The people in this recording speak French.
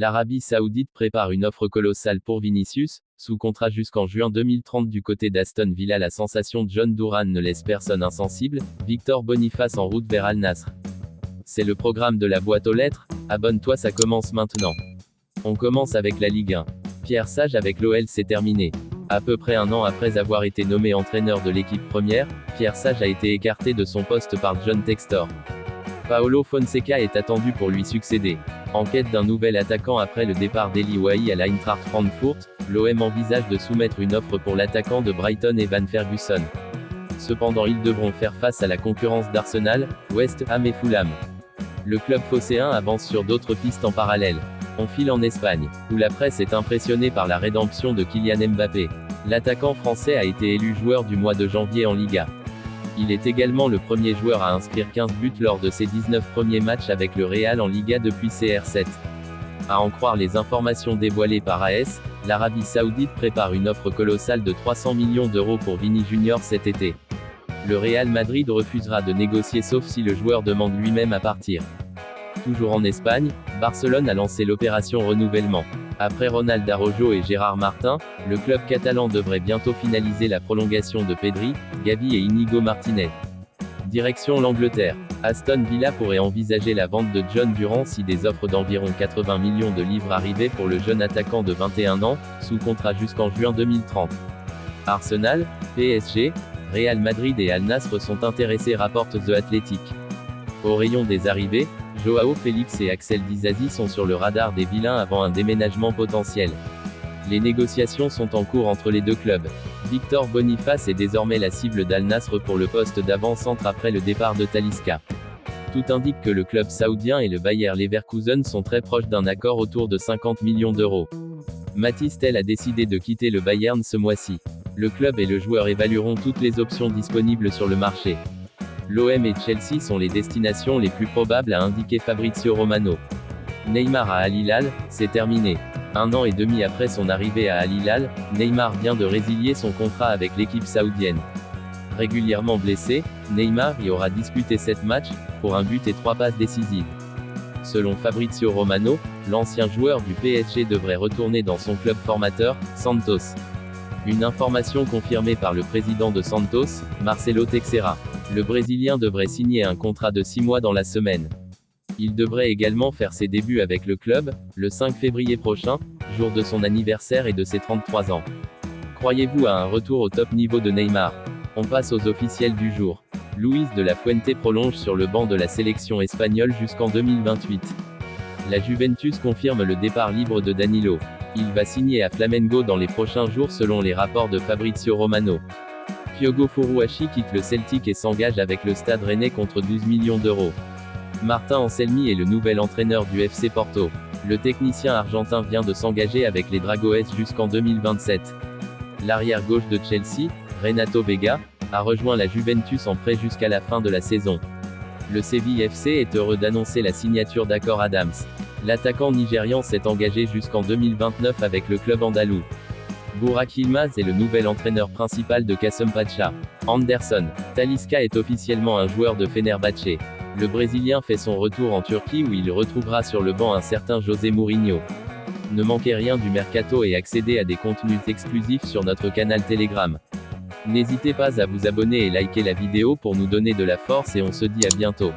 L'Arabie Saoudite prépare une offre colossale pour Vinicius, sous contrat jusqu'en juin 2030 du côté d'Aston Villa. La sensation John Duran ne laisse personne insensible, Victor Boniface en route vers Al Nassr. C'est le programme de la boîte aux lettres, abonne-toi, ça commence maintenant. On commence avec la Ligue 1. Pierre Sage avec l'OL, c'est terminé. À peu près un an après avoir été nommé entraîneur de l'équipe première, Pierre Sage a été écarté de son poste par John Textor. Paulo Fonseca est attendu pour lui succéder. En quête d'un nouvel attaquant après le départ d'Eli Wahi à l'Eintracht Frankfurt, l'OM envisage de soumettre une offre pour l'attaquant de Brighton Evan Ferguson. Cependant ils devront faire face à la concurrence d'Arsenal, West Ham et Fulham. Le club phocéen avance sur d'autres pistes en parallèle. On file en Espagne, où la presse est impressionnée par la rédemption de Kylian Mbappé. L'attaquant français a été élu joueur du mois de janvier en Liga. Il est également le premier joueur à inscrire 15 buts lors de ses 19 premiers matchs avec le Real en Liga depuis CR7. À en croire les informations dévoilées par AS, l'Arabie Saoudite prépare une offre colossale de 300 millions d'euros pour Vini Junior cet été. Le Real Madrid refusera de négocier sauf si le joueur demande lui-même à partir. Toujours en Espagne, Barcelone a lancé l'opération renouvellement. Après Ronald Araujo et Gérard Martin, le club catalan devrait bientôt finaliser la prolongation de Pedri, Gavi et Inigo Martinez. Direction l'Angleterre. Aston Villa pourrait envisager la vente de John Duran si des offres d'environ 80 millions de livres arrivaient pour le jeune attaquant de 21 ans, sous contrat jusqu'en juin 2030. Arsenal, PSG, Real Madrid et Al Nassr sont intéressés, rapporte The Athletic. Au rayon des arrivées, Joao Félix et Axel Disasi sont sur le radar des vilains avant un déménagement potentiel. Les négociations sont en cours entre les deux clubs. Victor Boniface est désormais la cible d'Al Nassr pour le poste d'avant-centre après le départ de Talisca. Tout indique que le club saoudien et le Bayer Leverkusen sont très proches d'un accord autour de 50 millions d'euros. Mathys Tel a décidé de quitter le Bayern ce mois-ci. Le club et le joueur évalueront toutes les options disponibles sur le marché. L'OM et Chelsea sont les destinations les plus probables, a indiqué Fabrizio Romano. Neymar à Al Hilal, c'est terminé. Un an et demi après son arrivée à Al Hilal, Neymar vient de résilier son contrat avec l'équipe saoudienne. Régulièrement blessé, Neymar y aura disputé 7 matchs, pour un but et 3 passes décisives. Selon Fabrizio Romano, l'ancien joueur du PSG devrait retourner dans son club formateur, Santos. Une information confirmée par le président de Santos, Marcelo Teixeira. Le Brésilien devrait signer un contrat de 6 mois dans la semaine. Il devrait également faire ses débuts avec le club, le 5 février prochain, jour de son anniversaire et de ses 33 ans. Croyez-vous à un retour au top niveau de Neymar? On passe aux officiels du jour. Luis de la Fuente prolonge sur le banc de la sélection espagnole jusqu'en 2028. La Juventus confirme le départ libre de Danilo. Il va signer à Flamengo dans les prochains jours selon les rapports de Fabrizio Romano. Kyogo Furuhashi quitte le Celtic et s'engage avec le Stade Rennais contre 12 millions d'euros. Martin Anselmi est le nouvel entraîneur du FC Porto. Le technicien argentin vient de s'engager avec les Dragões jusqu'en 2027. L'arrière gauche de Chelsea, Renato Vega, a rejoint la Juventus en prêt jusqu'à la fin de la saison. Le Séville FC est heureux d'annoncer la signature d'Akor Adams. L'attaquant nigérian s'est engagé jusqu'en 2029 avec le club andalou. Burak Yilmaz est le nouvel entraîneur principal de Kasımpaşa. Anderson Talisca est officiellement un joueur de Fenerbahçe. Le Brésilien fait son retour en Turquie où il retrouvera sur le banc un certain José Mourinho. Ne manquez rien du mercato et accédez à des contenus exclusifs sur notre canal Telegram. N'hésitez pas à vous abonner et liker la vidéo pour nous donner de la force et on se dit à bientôt.